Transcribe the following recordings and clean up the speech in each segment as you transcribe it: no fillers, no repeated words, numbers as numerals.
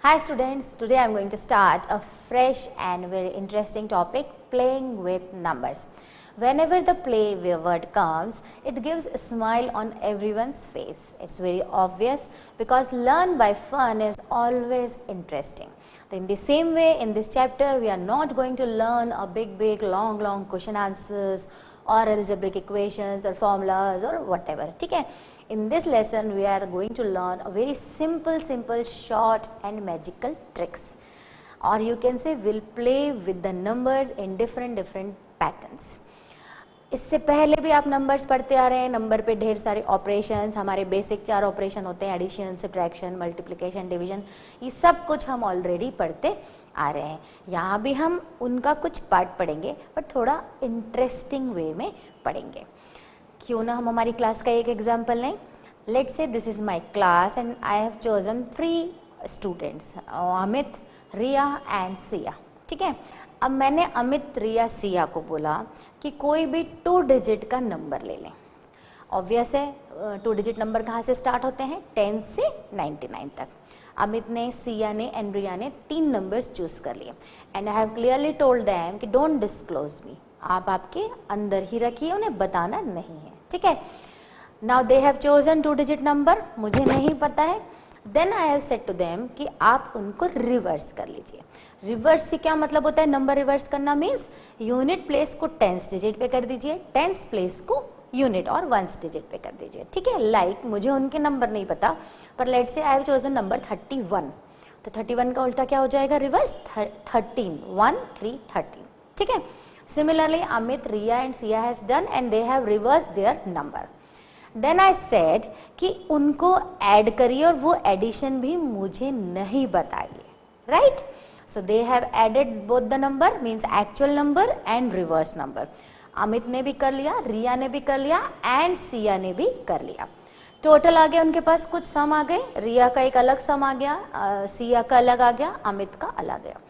Hi students, today I am going to start a fresh and very interesting topic, playing with numbers. Whenever the play word comes, it gives a smile on everyone's face. It's very obvious because learn by fun is always interesting. So in the same way, in this chapter, we are not going to learn a big, long question answers or algebraic equations or formulas or whatever. Okay? In this lesson, we are going to learn a very simple, short and magical tricks. Or you can say we'll play with the numbers in different patterns. इससे पहले भी आप numbers पढ़ते आ रहे हैं. Number पे ढेर सारे ऑपरेशंस, हमारे बेसिक 4 ऑपरेशन होते हैं, एडिशन, सब्ट्रैक्शन, मल्टीप्लिकेशन, डिवीजन, ये सब कुछ हम ऑलरेडी पढ़ते आ रहे हैं. यहाँ भी हम उनका कुछ पार्ट पढ़ेंगे, बट थोड़ा इंटरेस्टिंग वे में पढ़ेंगे. क्यों ना हम हमारी क्लास का एक एग्जाम्पल लें. Let's say this is my class and I have chosen 3 students, Amit, Riya and Siya. ठीक है. अब मैंने अमित, रिया, सिया को बोला कि कोई भी 2 डिजिट का नंबर ले लें. ऑब्वियस है, 2 डिजिट नंबर कहाँ से स्टार्ट होते हैं? 10 से 99 तक. अमित ने, सिया ने एंड रिया ने 3 नंबर्स चूज कर लिए and I have clearly told them कि डोंट डिस्क्लोज मी, आप आपके अंदर ही रखिए, उन्हें बताना नहीं है. ठीक है. Now they have chosen 2 digit number, मुझे नहीं पता है. Then I have said to them कि आप उनको रिवर्स कर लीजिए. रिवर्स से क्या मतलब होता है? नंबर रिवर्स करना मीन्स यूनिट प्लेस को 10th डिजिट पे कर दीजिए, 10th प्लेस को यूनिट और 1st डिजिट पे कर दीजिए. ठीक है. लाइक मुझे उनके नंबर नहीं पता, पर let's say I have chosen number 31, तो 31 का उल्टा क्या हो जाएगा? रिवर्स 13, 1 3 13. ठीक है. Similarly, Amit, Riya and Sia has done and they have reversed their number. Then I said कि उनको ऐड करिए और वो एडिशन भी मुझे नहीं बताइए. Right? So they have added both the number means actual number and reverse number. Amit ने भी कर लिया, रिया ने भी कर लिया एंड सिया ने भी कर लिया. टोटल आ गया उनके पास, कुछ सम आ गए. रिया का एक अलग सम आ गया, सिया का अलग आ गया, अमित का अलग गया.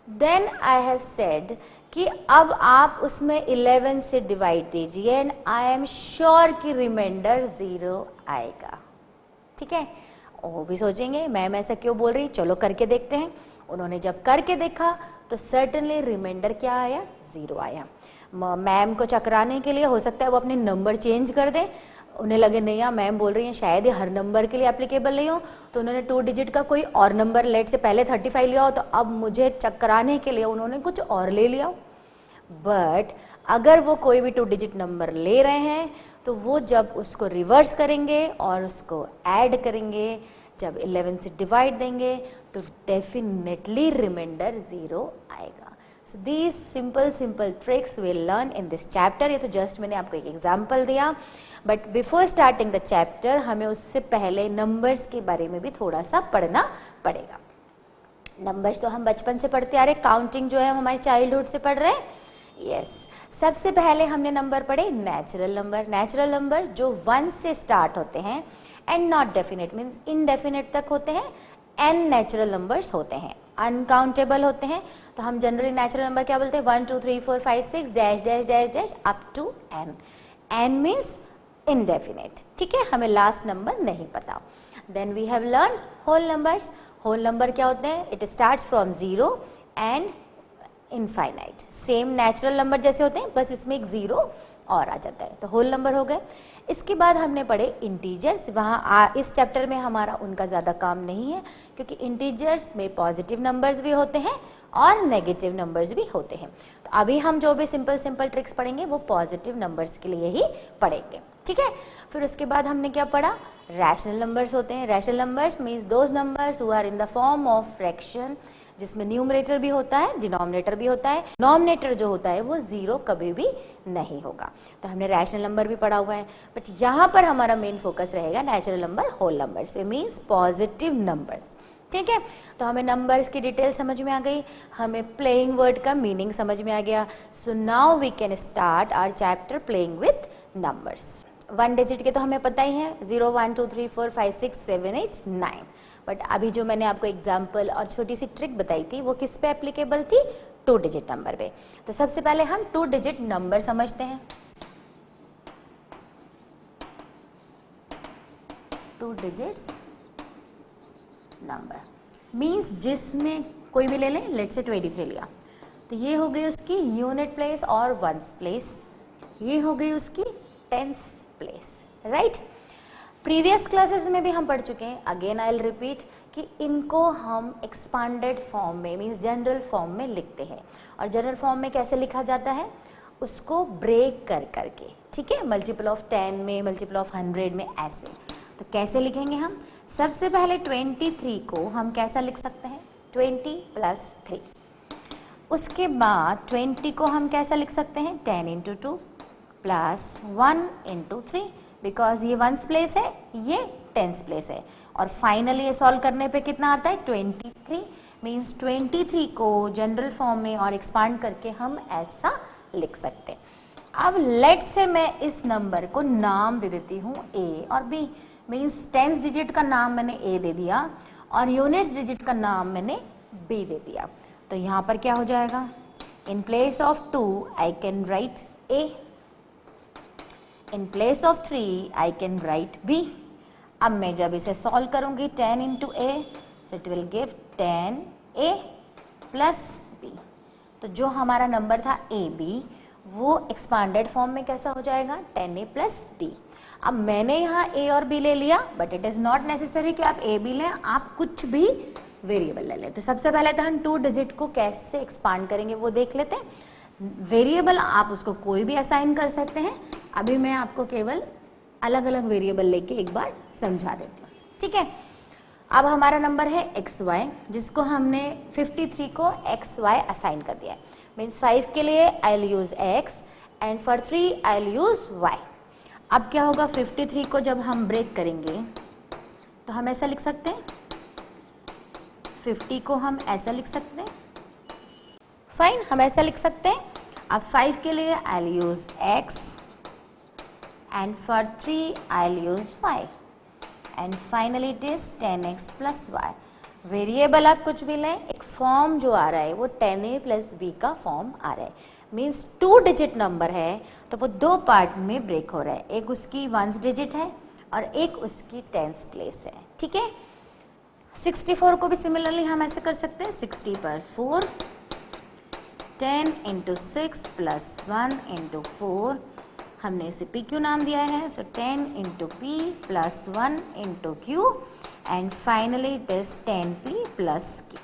देन आई हैव सेड कि अब आप उसमें 11 से डिवाइड दीजिए एंड आई एम श्योर कि रिमाइंडर 0 आएगा. ठीक है. वो भी सोचेंगे मैम ऐसा क्यों बोल रही, चलो करके देखते हैं. उन्होंने जब करके देखा तो सर्टेनली रिमाइंडर क्या आया? 0 आया. मैम को चकराने के लिए हो सकता है वो अपने नंबर चेंज कर दें. उन्हें लगे नहीं यार मैम बोल रही हैं शायद ये हर नंबर के लिए एप्लीकेबल नहीं हो, तो उन्होंने 2 डिजिट का कोई और नंबर लेट से पहले 35 लिया हो, तो अब मुझे चकराने के लिए उन्होंने कुछ और ले लिया. बट अगर वो कोई भी 2 डिजिट नंबर ले रहे हैं तो वो जब उसको रिवर्स करेंगे और उसको ऐड करेंगे, जब 11 से डिवाइड देंगे तो डेफिनेटली रिमाइंडर 0 आएगा. So these simple tricks we'll learn in this chapter. ये तो जस्ट मैंने आपको एक एग्जाम्पल दिया, but before starting the chapter हमें उससे पहले नंबर्स के बारे में भी थोड़ा सा पढ़ना पड़ेगा. नंबर्स तो हम बचपन से पढ़ते आ रहे, काउंटिंग जो है हम हमारे चाइल्डहुड से पढ़ रहे हैं. यस. सबसे पहले हमने नंबर पढ़े नेचुरल नंबर. नेचुरल नंबर जो 1 से स्टार्ट होते हैं and not definite means indefinite तक होते हैं. n नेचुरल नंबर्स होते हैं, अनकाउंटेबल होते हैं. तो हम जनरली नेचुरल नंबर क्या बोलते हैं? 1 2 3 4 5 6 dash dash dash dash up to n. n means indefinite. ठीक है. हमें लास्ट नंबर नहीं पता. Then we have learn whole numbers. Whole number क्या होते हैं? It starts from 0 and infinite. Same natural number जैसे होते हैं, बस इसमें एक 0 और आ जाता है, तो होल नंबर हो गए. इसके बाद हमने पढ़े इंटीजर्स. वहाँ इस चैप्टर में हमारा उनका ज़्यादा काम नहीं है, क्योंकि इंटीजर्स में पॉजिटिव नंबर्स भी होते हैं और नेगेटिव नंबर्स भी होते हैं. तो अभी हम जो भी सिंपल ट्रिक्स पढ़ेंगे वो पॉजिटिव नंबर्स के लिए ही पढ़ेंगे. ठीक है. फिर उसके बाद हमने क्या पढ़ा? रैशनल नंबर्स होते हैं. Rational numbers means those numbers who are in the form of fraction, जिसमें न्यूमरेटर भी होता है, डिनोमिनेटर भी होता है. डिनोमिनेटर जो होता है वो 0 कभी भी नहीं होगा. तो हमने रैशनल नंबर भी पढ़ा हुआ है, बट यहाँ पर हमारा मेन फोकस रहेगा natural number, whole numbers means positive numbers. ठीक है. तो हमें नंबर्स की डिटेल समझ में आ गई, हमें प्लेइंग वर्ड का मीनिंग समझ में आ गया. So now we can start our chapter playing with numbers. 1 digit के तो हमें पता ही है, 0 1 2 3 4 5 6 7 8 9. बट अभी जो मैंने आपको एग्जाम्पल और छोटी सी ट्रिक बताई थी वो किस पे एप्लीकेबल थी? 2 डिजिट नंबर पे. तो सबसे पहले हम 2 डिजिट नंबर समझते हैं. 2 डिजिट्स नंबर. मीन्स जिसमें कोई भी ले लें, लेट से 23 लिया, तो ये हो गई उसकी यूनिट प्लेस और वंस प्लेस, ये हो गई उसकी tens place, right. Previous classes में भी हम पढ़ चुके हैं, अगेन आई विल रिपीट कि इनको हम एक्सपांडेड फॉर्म में मीन्स जनरल फॉर्म में लिखते हैं। और जनरल फॉर्म में कैसे लिखा जाता है, उसको ब्रेक कर करके, ठीक है, मल्टीपल ऑफ 10 में, मल्टीपल ऑफ 100 में, ऐसे। तो कैसे लिखेंगे हम, सबसे पहले 23 को हम कैसा लिख सकते हैं, 20 + 3। उसके बाद 20 को हम कैसा लिख सकते हैं, 10 × 2 + 1 × 3, बिकॉज ये वंस प्लेस है, ये टेंस प्लेस है। और फाइनली ये सॉल्व करने पे कितना आता है, 23, मीन्स 23 को जनरल फॉर्म में और एक्सपांड करके हम ऐसा लिख सकते हैं। अब लेट से मैं इस नंबर को नाम दे देती हूँ A और B, मीन्स टेंस डिजिट का नाम मैंने A दे दिया और यूनिट्स डिजिट का नाम मैंने B दे दिया। तो यहाँ पर क्या हो जाएगा, in place of 2 I can write A, in place of 3 I can write B। अब मैं जब इसे सॉल्व करूंगी 10 × A, so it will give 10A + B। तो जो हमारा नंबर था AB वो एक्सपांडेड फॉर्म में कैसा हो जाएगा, 10A + B। अब मैंने यहाँ A और B ले लिया, but it is not necessary कि आप A B लें, आप कुछ भी वेरिएबल ले लें। तो सबसे पहले तो हम 2 डिजिट को कैसे एक्सपांड करेंगे वो देख लेते हैं। वेरिएबल आप उसको कोई भी असाइन कर सकते हैं, अभी मैं आपको केवल अलग अलग वेरिएबल लेके एक बार समझा देती हूँ, ठीक है। अब हमारा नंबर है XY, जिसको हमने 53 को XY असाइन कर दिया है, मीन्स 5 के लिए I will use X and for 3 I will use Y। अब क्या होगा, 53 को जब हम ब्रेक करेंगे तो हम ऐसा लिख सकते हैं, 50 को हम ऐसा लिख सकते हैं, फाइन, हम ऐसा लिख सकते हैं। अब 5 के लिए I will use X and for 3 I'll use Y and finally it is 10x + y। Variable आप कुछ भी लें, एक फॉर्म जो आ रहा है वो 10a + b का फॉर्म आ रहा है, मीन्स 2 डिजिट नंबर है तो वो 2 पार्ट में ब्रेक हो रहा है, एक उसकी वंस डिजिट है और एक उसकी टेंस प्लेस है, ठीक है। 64 को भी सिमिलरली हम ऐसे कर सकते हैं, 60 पर 4, 10 × 6 + 1 × 4, हमने इसे पी क्यू नाम दिया है, सो 10 × p + 1 × q and finally it is 10p + q।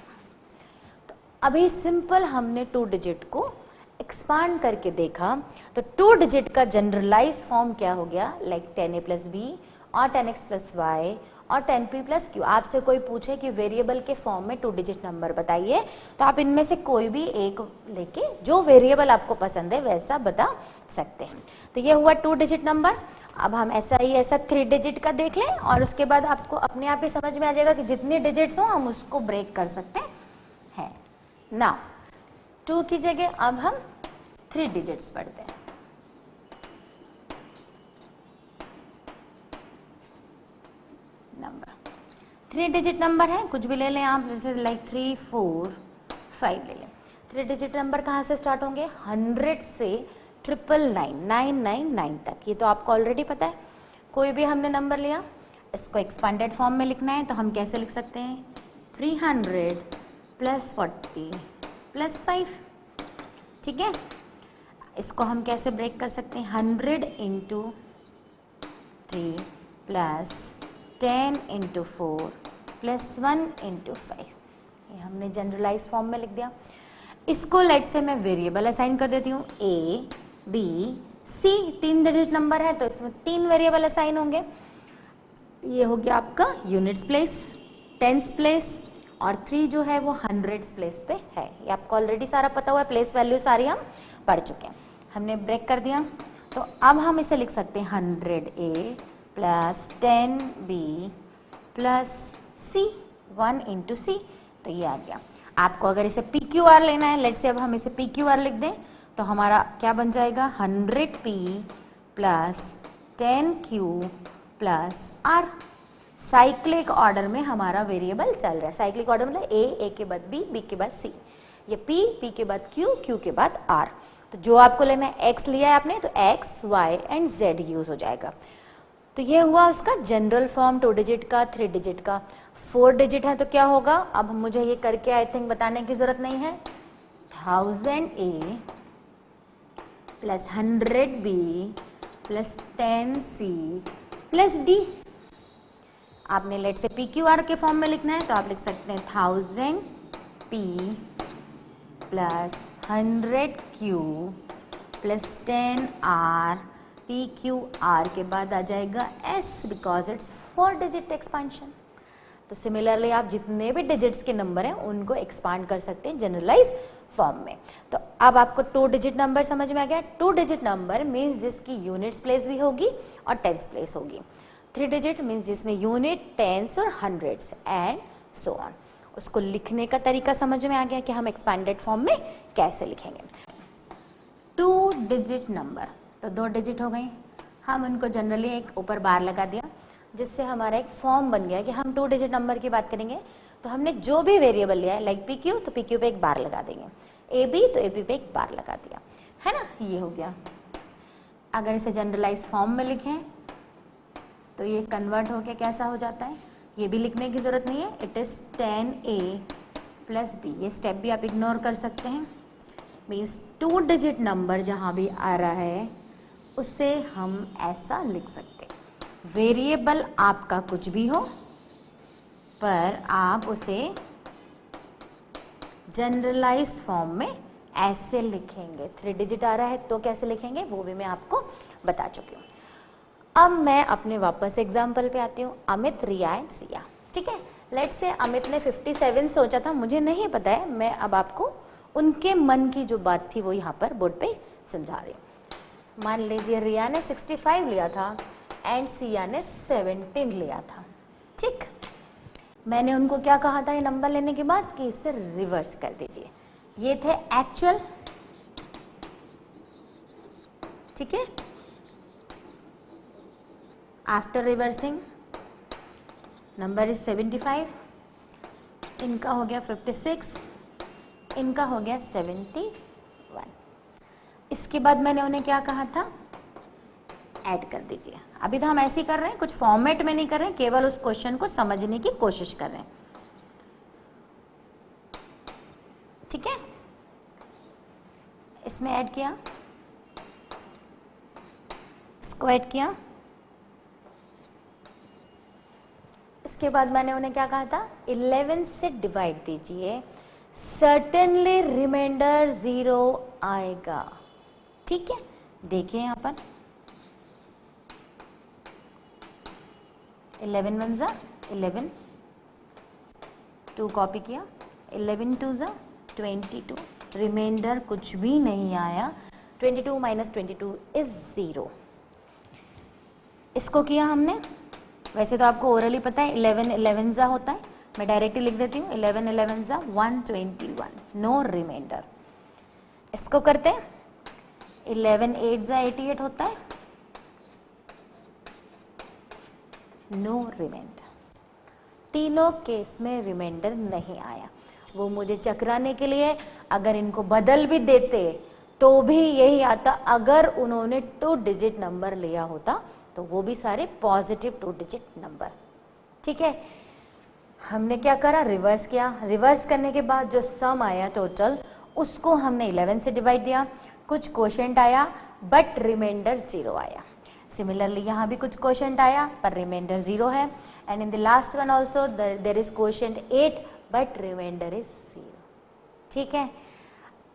तो अभी सिंपल हमने 2 डिजिट को एक्सपांड करके देखा, तो 2 डिजिट का जनरलाइज फॉर्म क्या हो गया, लाइक 10a + b और 10x + y और 10p + q। आपसे कोई पूछे कि वेरिएबल के फॉर्म में 2 डिजिट नंबर बताइए, तो आप इनमें से कोई भी एक लेके जो वेरिएबल आपको पसंद है वैसा बता सकते हैं। तो ये हुआ 2 डिजिट नंबर। अब हम ऐसा 3 डिजिट का देख लें और उसके बाद आपको अपने आप ही समझ में आ जाएगा कि जितने डिजिट्स हो हम उसको ब्रेक कर सकते हैं। नाउ 2 की जगह अब हम 3 डिजिट्स पढ़ते हैं। नंबर 3 डिजिट नंबर है, कुछ भी ले लें आप, जैसे लाइक 3, 4, 5 ले लें। 3 डिजिट नंबर कहाँ से स्टार्ट होंगे, 100 से 999 तक, ये तो आपको ऑलरेडी पता है। कोई भी हमने नंबर लिया, इसको एक्सपांडेड फॉर्म में लिखना है तो हम कैसे लिख सकते हैं, 300 + 40 + 5, ठीक है। इसको हम कैसे ब्रेक कर सकते हैं, 100 × 3 + 10 × 4 + 1 × 5, ये हमने जनरलाइज फॉर्म में लिख दिया। इसको लेट से मैं वेरिएबल असाइन कर देती हूँ, A, B, C। 3 digit number है तो इसमें 3 वेरिएबल असाइन होंगे। ये हो गया आपका यूनिट्स प्लेस, टेंस प्लेस और 3 जो है वो हंड्रेड्स प्लेस पे है। ये आपको ऑलरेडी सारा पता हुआ है, प्लेस वैल्यू सारी हम पढ़ चुके हैं। हमने ब्रेक कर दिया तो अब हम इसे लिख सकते हैं 100A + 10B + C, 1 × C। तो ये आ गया। आपको अगर इसे PQR लेना है, लेट से अब हम इसे PQR लिख दें तो हमारा क्या बन जाएगा, 100P + 10Q + R। Cyclic order में हमारा वेरिएबल चल रहा है। साइक्लिक ऑर्डर मतलब A के बाद B, B के बाद C, ये P के बाद Q, Q के बाद R। तो जो आपको लेना है, X लिया है आपने तो X, Y and Z use हो जाएगा। तो ये हुआ उसका जनरल फॉर्म 2 डिजिट का, 3 डिजिट का। 4 डिजिट है तो क्या होगा, अब मुझे ये करके आई थिंक बताने की जरूरत नहीं है। 1000A plus 100B plus 10C plus D। आपने लेट से PQR के फॉर्म में लिखना है तो आप लिख सकते हैं 1000P plus 100Q plus 10R। PQR के बाद आ जाएगा S because it's 4 digit expansion. तो सिमिलरली आप जितने भी डिजिट्स के नंबर हैं उनको एक्सपांड कर सकते हैं जनरलाइज फॉर्म में। तो अब आपको 2 डिजिट नंबर समझ में आ गया। 2 डिजिट नंबर मीन्स जिसकी यूनिट्स प्लेस भी होगी और टेंस प्लेस होगी। 3 डिजिट मीन्स जिसमें यूनिट, टेंस और हंड्रेड्स एंड सो ऑन। उसको लिखने का तरीका समझ में आ गया कि हम एक्सपैंडेड फॉर्म में कैसे लिखेंगे। 2 डिजिट नंबर तो 2 डिजिट हो गई, हम उनको जनरली एक ऊपर बार लगा दिया जिससे हमारा एक फॉर्म बन गया कि हम 2 डिजिट नंबर की बात करेंगे तो हमने जो भी वेरिएबल लिया है लाइक PQ तो PQ पे एक बार लगा देंगे, AB तो AB पे एक बार लगा दिया, है ना, ये हो गया। अगर इसे जनरलाइज फॉर्म में लिखें तो ये कन्वर्ट होके कैसा हो जाता है, ये भी लिखने की जरूरत नहीं है। It is 10A plus B। ये स्टेप भी आप इग्नोर कर सकते हैं। मीन्स 2 डिजिट नंबर जहाँ भी आ रहा है उसे हम ऐसा लिख सकते हैं। वेरिएबल आपका कुछ भी हो पर आप उसे जनरलाइज फॉर्म में ऐसे लिखेंगे। 3 डिजिट आ रहा है तो कैसे लिखेंगे वो भी मैं आपको बता चुकी हूँ। अब मैं अपने वापस एग्जाम्पल पे आती हूँ। अमित, रिया एंड सिया। ठीक है, लेट्स से अमित ने 57 सोचा था, मुझे नहीं पता है, मैं अब आपको उनके मन की जो बात थी वो यहाँ पर बोर्ड पे समझा रही हूँ। मान लीजिए रिया ने 65 लिया था एंड सिया ने 17 लिया था। ठीक, मैंने उनको क्या कहा था ये नंबर लेने के बाद कि इसे रिवर्स कर दीजिए। ये थे एक्चुअल, ठीक है। आफ्टर रिवर्सिंग नंबर इज 75, इनका हो गया 56, इनका हो गया 71। इसके बाद मैंने उन्हें क्या कहा था, ऐड कर दीजिए। अभी तो हम ऐसे ही कर रहे हैं, कुछ फॉर्मेट में नहीं कर रहे हैं, केवल उस क्वेश्चन को समझने की कोशिश कर रहे हैं। ठीक है, इसमें ऐड किया, इसको ऐड किया। इसके बाद मैंने उन्हें क्या कहा था, 11 से डिवाइड दीजिए, सर्टेनली रिमाइंडर 0 आएगा। ठीक है, देखिए यहाँ पर 11 1 जा 11, 2 कॉपी किया, 11 2 जा 22, रिमाइंडर कुछ भी नहीं आया। 22 माइनस 22 इज 0। इसको किया हमने, वैसे तो आपको ओरली पता है 11 11 जा होता है, मैं डायरेक्टली लिख देती हूँ 11 11 जा 121, नो रिमाइंडर। इसको करते हैं 11 8 जा 88 होता है, नो रिमाइंडर। तीनों केस में रिमाइंडर नहीं आया। वो मुझे चकराने के लिए अगर इनको बदल भी देते तो भी यही आता। अगर उन्होंने 2 डिजिट नंबर लिया होता तो वो भी सारे पॉजिटिव 2 डिजिट नंबर। ठीक है, हमने क्या करा, रिवर्स किया। रिवर्स करने के बाद जो सम आया टोटल उसको हमने 11 से डिवाइड दिया। कुछ क्वोशेंट आया बट रिमाइंडर 0 आया। सिमिलरली यहाँ भी कुछ क्वोशेंट आया पर रिमाइंडर 0 है। And in the last one also there is quotient 8 but remainder is 0। ठीक है,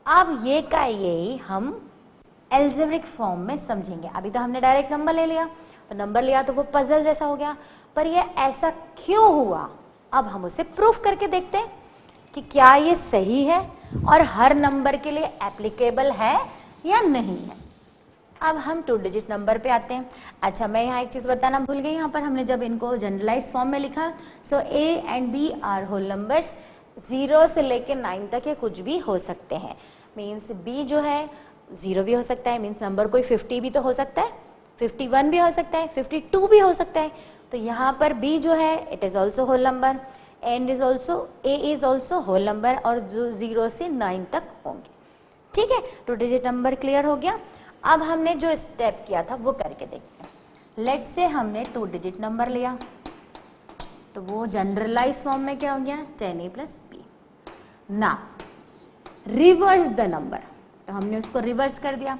अब ये का यही हम एल्जेब्रिक फॉर्म में समझेंगे। अभी तो हमने डायरेक्ट नंबर ले लिया, तो नंबर लिया तो वो पजल जैसा हो गया, पर ये ऐसा क्यों हुआ अब हम उसे प्रूफ करके देखते हैं कि क्या ये सही है और हर नंबर के लिए एप्लीकेबल है या नहीं है। अब हम 2 डिजिट नंबर पे आते हैं। अच्छा, मैं यहाँ एक चीज़ बताना भूल गई, यहाँ पर हमने जब इनको जनरलाइज फॉर्म में लिखा, so A and B are whole numbers. 0 से लेके 9 तक ये कुछ भी हो सकते हैं। मीन्स B जो है 0 भी हो सकता है, मीन्स नंबर कोई 50 भी तो हो सकता है, 51 भी हो सकता है, 52 भी हो सकता है। तो यहाँ पर B जो है it is also whole number, and is also A is also whole number, और जो 0 से 9 तक होंगे। ठीक है, 2 डिजिट नंबर क्लियर हो गया। अब हमने जो स्टेप किया था वो करके देखते हैं। लेट से हमने 2 डिजिट नंबर लिया, तो वो जनरलाइज फॉर्म में क्या हो गया 10a प्लस बी। ना रिवर्स द नंबर, तो हमने उसको रिवर्स कर दिया।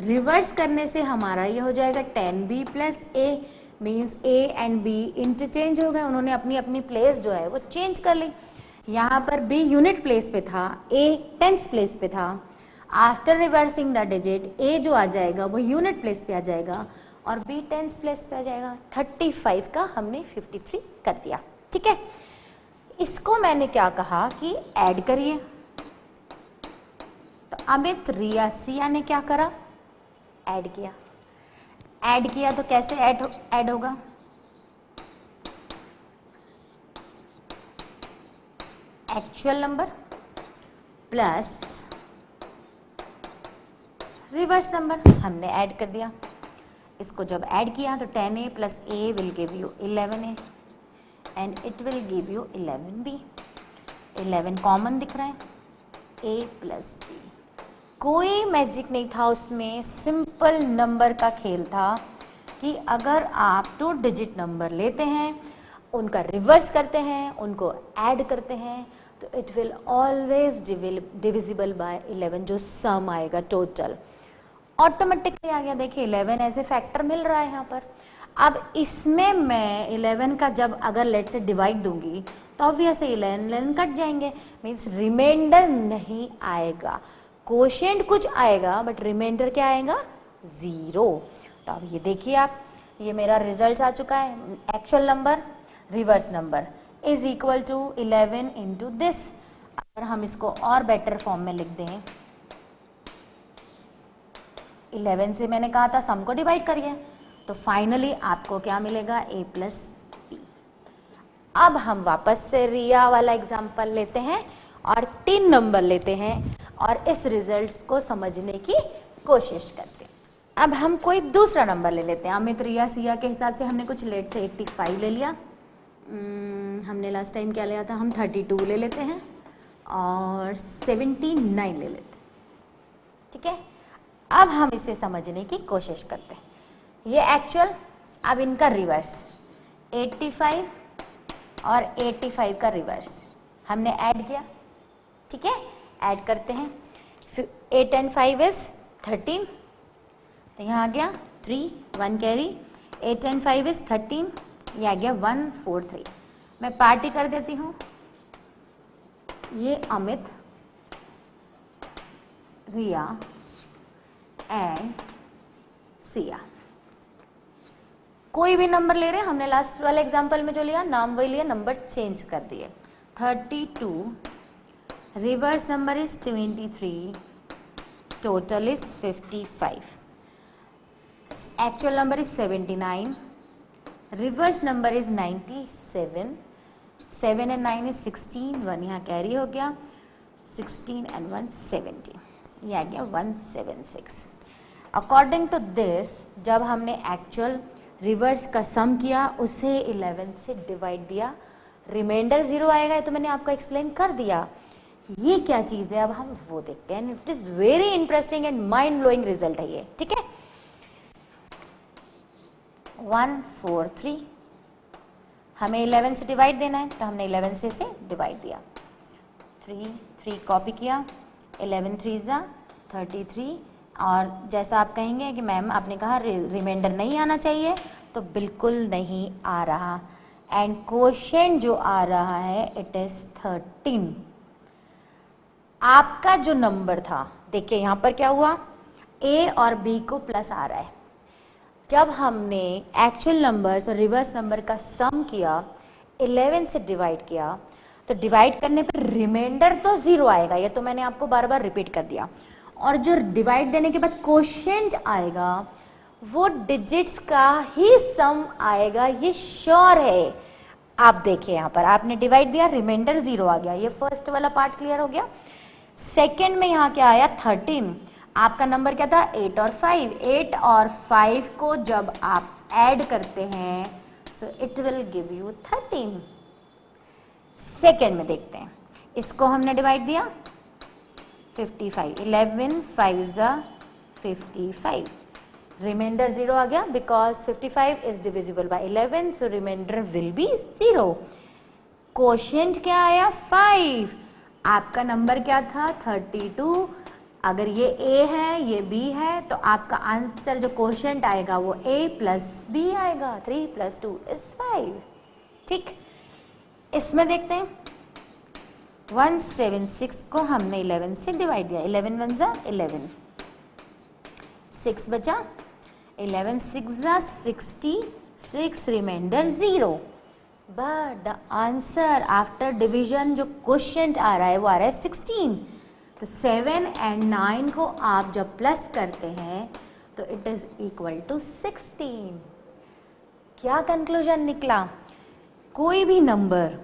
रिवर्स करने से हमारा ये हो जाएगा 10b plus a, means a and b interchange हो गए, उन्होंने अपनी अपनी प्लेस जो है वो चेंज कर ली। यहाँ पर b यूनिट प्लेस पे था, a टेंस प्लेस पे था। After reversing the digit a जो आ जाएगा वो यूनिट प्लेस पे आ जाएगा और b टेंस प्लेस पे आ जाएगा। 35 का हमने 53 कर दिया, ठीक है। इसको मैंने क्या कहा कि ऐड करिए, तो अमित, रिया, सिया ने क्या करा, ऐड किया। ऐड किया तो कैसे ऐड होगा, actual number plus reverse number, हमने ऐड कर दिया। इसको जब ऐड किया तो 10a plus a will give you 11a and it will give you 11b। 11 common दिख रहा है, a प्लस b, कोई मैजिक नहीं था उसमें, सिंपल नंबर का खेल था कि अगर आप 2 डिजिट नंबर लेते हैं, उनका रिवर्स करते हैं, उनको ऐड करते हैं, तो it will always divisible by 11, जो सम आएगा टोटल ऑटोमेटिकली आ गया। देखिए 11 एज ए फैक्टर मिल रहा है यहाँ पर। अब इसमें मैं 11 का जब अगर लेट से डिवाइड दूंगी तो ऑब्वियसली 11 कट जाएंगे, मीन्स रिमाइंडर नहीं आएगा। कोशेंट कुछ आएगा बट रिमाइंडर क्या आएगा, 0। तो अब ये देखिए आप, ये मेरा रिजल्ट आ चुका है। Actual number reverse number is equal to 11 into this. अगर हम इसको और बेटर फॉर्म में लिख दें, 11 से मैंने कहा था सम को डिवाइड करिए, तो फाइनली आपको क्या मिलेगा, a प्लस बी। अब हम वापस से रिया वाला एग्जाम्पल लेते हैं और 3 नंबर लेते हैं और इस रिजल्ट्स को समझने की कोशिश करते हैं। अब हम कोई दूसरा नंबर ले लेते हैं। अमित, रिया, सिया के हिसाब से हमने कुछ लेट से 85 ले लिया। हमने लास्ट टाइम क्या लिया था, हम 32 ले लेते हैं और 79 ले लेते हैं, ठीक है। अब हम इसे समझने की कोशिश करते हैं। ये एक्चुअल, अब इनका रिवर्स 85 और 85 का रिवर्स हमने ऐड किया, ठीक है। ऐड करते हैं, 8 and 5 is 13, तो यहाँ आ गया 3, 1 कैरी, 8 and 5 is 13, ये आ गया 143। मैं पार्टी कर देती हूँ, ये अमित, रिया एंड सिया, कोई भी नंबर ले रहे हैं। हमने लास्ट वाले एग्जांपल में जो लिया नाम वही लिया, नंबर चेंज कर दिए। 32, reverse number is 23, total is 55, actual number is 79, reverse number is 97, 7 and 9 is 16, 1 यहाँ कैरी हो गया, 16 and 1 70, ये आ गया 176। अकॉर्डिंग टू दिस, जब हमने एक्चुअल रिवर्स का सम किया उसे 11 से डिवाइड दिया, रिमाइंडर 0 आएगा, तो मैंने आपको एक्सप्लेन कर दिया। ये क्या चीज़ है अब हम वो देखते हैं। It is very interesting and mind blowing result है ये, ठीक है। 143 हमें 11 से डिवाइड देना है, तो हमने 11 से इसे डिवाइड दिया। 3 कॉपी किया, 11 3 जा 33, और जैसा आप कहेंगे कि मैम आपने कहा रिमाइंडर नहीं आना चाहिए, तो बिल्कुल नहीं आ रहा। एंड क्वोशिएंट जो आ रहा है इट इज 13। आपका जो नंबर था, देखिए यहाँ पर क्या हुआ, a और b को प्लस आ रहा है। जब हमने एक्चुअल नंबर्स और रिवर्स नंबर का सम किया, 11 से डिवाइड किया, तो डिवाइड करने पर रिमाइंडर तो 0 आएगा, ये तो मैंने आपको बार बार रिपीट कर दिया। और जो डिवाइड देने के बाद क्वोशिएंट आएगा वो डिजिट्स का ही सम आएगा, ये श्योर है। आप देखिए यहाँ पर आपने डिवाइड दिया, रिमाइंडर 0 आ गया, ये फर्स्ट वाला पार्ट क्लियर हो गया। सेकेंड में यहाँ क्या आया 13, आपका नंबर क्या था 8 और 5, 8 और 5 को जब आप ऐड करते हैं so it will give you 13। Second में देखते हैं, इसको हमने डिवाइड दिया 55, 11 5 जा 55, रिमाइंडर 0 आ गया because 55 is divisible by 11, so remainder will be 0। Quotient क्या आया 5, आपका नंबर क्या था 32। अगर ये a है ये b है तो आपका आंसर जो कोशेंट आएगा वो a प्लस b आएगा, 3 + 2 = 5। ठीक, इसमें देखते हैं 176 को हमने 11 से डिवाइड दिया, 11 1 जा 11, 6 बचा, 11 6 जा 66, remainder 0। But the answer after division जो क्वोशिएंट आ रहा है वो आ रहा है 16। तो 7 और 9 को आप जब प्लस करते हैं तो इट इज इक्वल टू 16। क्या कंक्लूजन निकला? कोई भी नंबर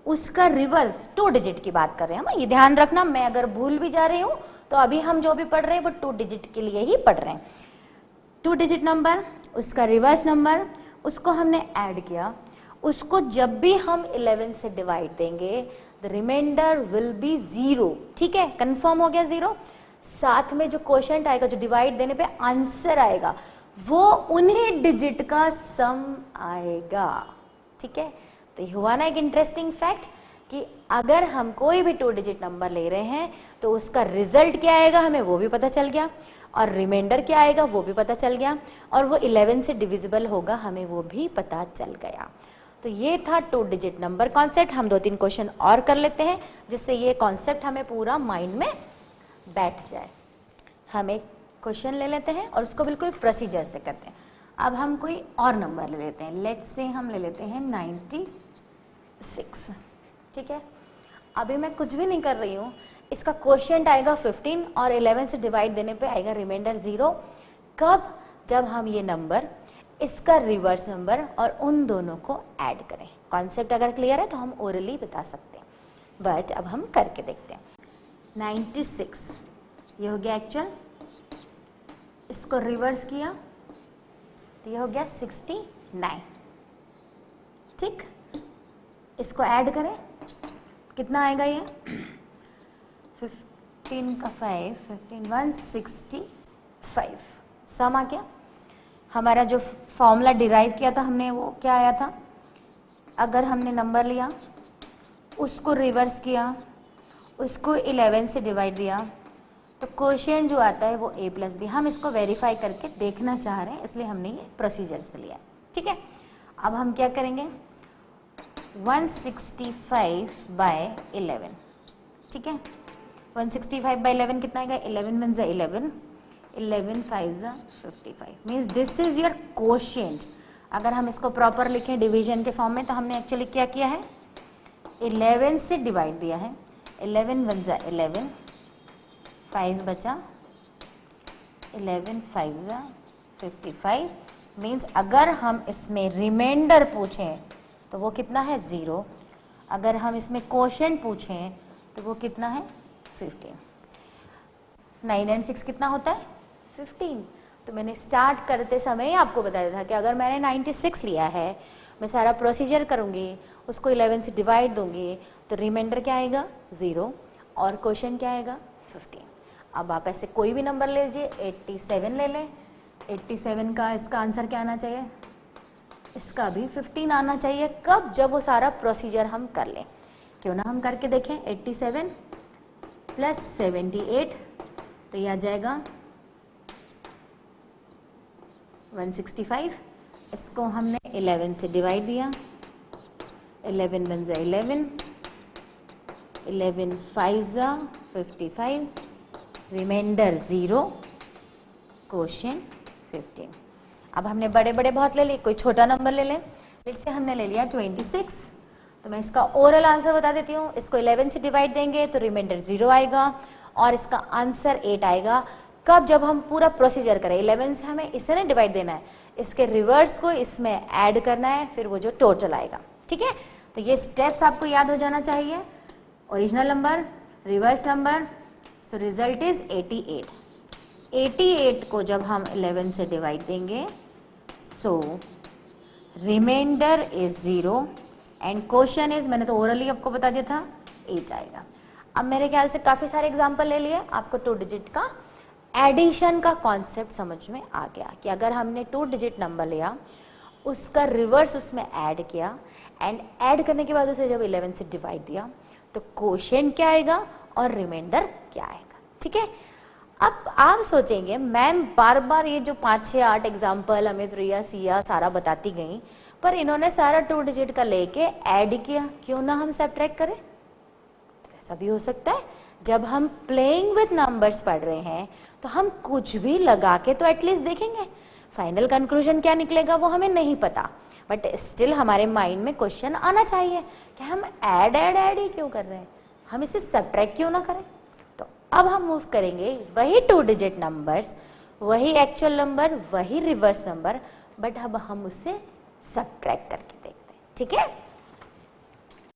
उसका रिवर्स 2 डिजिट की बात कर रहे हैं हम, ये ध्यान रखना। मैं अगर भूल भी जा रही हूँ तो अभी हम जो भी पढ़ रहे हैं वो 2 डिजिट के लिए ही पढ़ रहे हैं। 2 डिजिट नंबर, उसका रिवर्स नंबर, उसको हमने ऐड किया, उसको जब भी हम 11 से डिवाइड देंगे द रिमाइंडर विल बी 0। ठीक है, कंफर्म हो गया 0। साथ में जो क्वोशिएंट आएगा, जो डिवाइड देने पे आंसर आएगा, वो उन्हीं डिजिट का सम आएगा। ठीक है, तो ये हुआ ना एक इंटरेस्टिंग फैक्ट कि अगर हम कोई भी 2 डिजिट नंबर ले रहे हैं तो उसका रिजल्ट क्या आएगा हमें वो भी पता चल गया, और रिमाइंडर क्या आएगा वो भी पता चल गया, और वो 11 से डिविजिबल होगा हमें वो भी पता चल गया। तो ये था 2 डिजिट नंबर कॉन्सेप्ट। हम 2-3 क्वेश्चन और कर लेते हैं जिससे ये कॉन्सेप्ट हमें पूरा माइंड में बैठ जाए। हम एक क्वेश्चन ले लेते हैं और उसको बिल्कुल प्रोसीजर से करते हैं। अब हम कोई और नंबर ले लेते हैं, लेट्स से हम ले लेते हैं 96। ठीक है, अभी मैं कुछ भी नहीं कर रही हूँ, इसका क्वोशिएंट आएगा 15 और 11 से डिवाइड देने पे आएगा रिमाइंडर 0। कब? जब हम ये नंबर, इसका रिवर्स नंबर और उन दोनों को ऐड करें। कॉन्सेप्ट अगर क्लियर है तो हम ओरली बता सकते हैं, बट अब हम करके देखते हैं। 96 ये हो गया एक्चुअल, इसको रिवर्स किया तो ये हो गया 69। ठीक, इसको ऐड करें, कितना आएगा ये 15 का 5, 15 165। सम आ गया। हमारा जो फॉर्मूला डिराइव किया था हमने वो क्या आया था? अगर हमने नंबर लिया, उसको रिवर्स किया, उसको 11 से डिवाइड दिया, तो क्वोशिएंट जो आता है वो a प्लस बी। हम इसको वेरीफाई करके देखना चाह रहे हैं, इसलिए हमने ये प्रोसीजर से लिया। ठीक है, अब हम क्या करेंगे 165/11। ठीक है, 165/11 कितना आएगा? 11 1 = 11, 11 5 = 55। Means this is your quotient. अगर हम इसको प्रॉपर लिखें डिवीजन के फॉर्म में तो हमने एक्चुअली क्या किया है, 11 से डिवाइड दिया है, 11 1 = 11, 5 बचा, 11 5 = 55। मीन्स अगर हम इसमें रिमाइंडर पूछें तो वो कितना है 0, अगर हम इसमें क्वोशिएंट पूछें तो वो कितना है 15। 9 और 6 कितना होता है 15। तो मैंने स्टार्ट करते समय ही आपको बताया था कि अगर मैंने 96 लिया है, मैं सारा प्रोसीजर करूँगी, उसको 11 से डिवाइड दूंगी तो रिमाइंडर क्या आएगा 0 और क्वोशिएंट क्या आएगा 15। अब आप ऐसे कोई भी नंबर ले लीजिए, 87 ले लें, 87 का इसका आंसर क्या आना चाहिए, इसका भी 15 आना चाहिए। कब? जब वो सारा प्रोसीजर हम कर लें। क्यों ना हम करके देखें। 87 + 78 तो ये आ जाएगा 165। इसको हमने 11 से डिवाइड दिया, 11 1 = 11, 11 5 = 55, रिमाइंडर 0, क्वोशिएंट 15। अब हमने बड़े बड़े बहुत ले लिए, कोई छोटा नंबर ले लें। जैसे हमने ले लिया 26, तो मैं इसका ओरल आंसर बता देती हूँ। इसको 11 से डिवाइड देंगे तो रिमाइंडर 0 आएगा और इसका आंसर 8 आएगा। कब? जब हम पूरा प्रोसीजर करें। 11 से हमें इसे नहीं डिवाइड देना है, इसके रिवर्स को इसमें ऐड करना है, फिर वो जो टोटल आएगा। ठीक है, तो ये स्टेप्स आपको याद हो जाना चाहिए। Original number, reverse number, so result is 88। 88 को जब हम 11 से डिवाइड देंगे so remainder is 0 and quotient is, मैंने तो ओरली आपको बता दिया था, 8 आएगा। अब मेरे ख्याल से काफ़ी सारे एग्जाम्पल ले लिए, आपको 2 डिजिट का एडिशन का कॉन्सेप्ट समझ में आ गया कि अगर हमने 2 डिजिट नंबर लिया, उसका रिवर्स उसमें ऐड किया एंड ऐड करने के बाद उसे जब 11 से डिवाइड दिया तो कोशेंट क्या आएगा और रिमाइंडर क्या आएगा। ठीक है, अब आप सोचेंगे मैम बार बार ये जो 5, 6, 8 एग्जाम्पल अमित, रिया, सिया सारा बताती गई, पर इन्होंने सारा 2 डिजिट का लेके ऐड किया, क्यों ना हम सब्ट्रैक्ट करें। ऐसा भी हो सकता है, जब हम प्लेइंग विद नंबर्स पढ़ रहे हैं तो हम कुछ भी लगा के तो एटलीस्ट देखेंगे, फाइनल कंक्लूजन क्या निकलेगा वो हमें नहीं पता, बट स्टिल हमारे माइंड में क्वेश्चन आना चाहिए कि हम ऐड ही क्यों कर रहे हैं, हम इसे सब्ट्रैक्ट क्यों ना करें। तो अब हम मूव करेंगे वही 2 डिजिट नंबर्स, वही एक्चुअल नंबर, वही रिवर्स नंबर, बट अब हम उससे सब्ट्रैक्ट करके देखते हैं। ठीक है,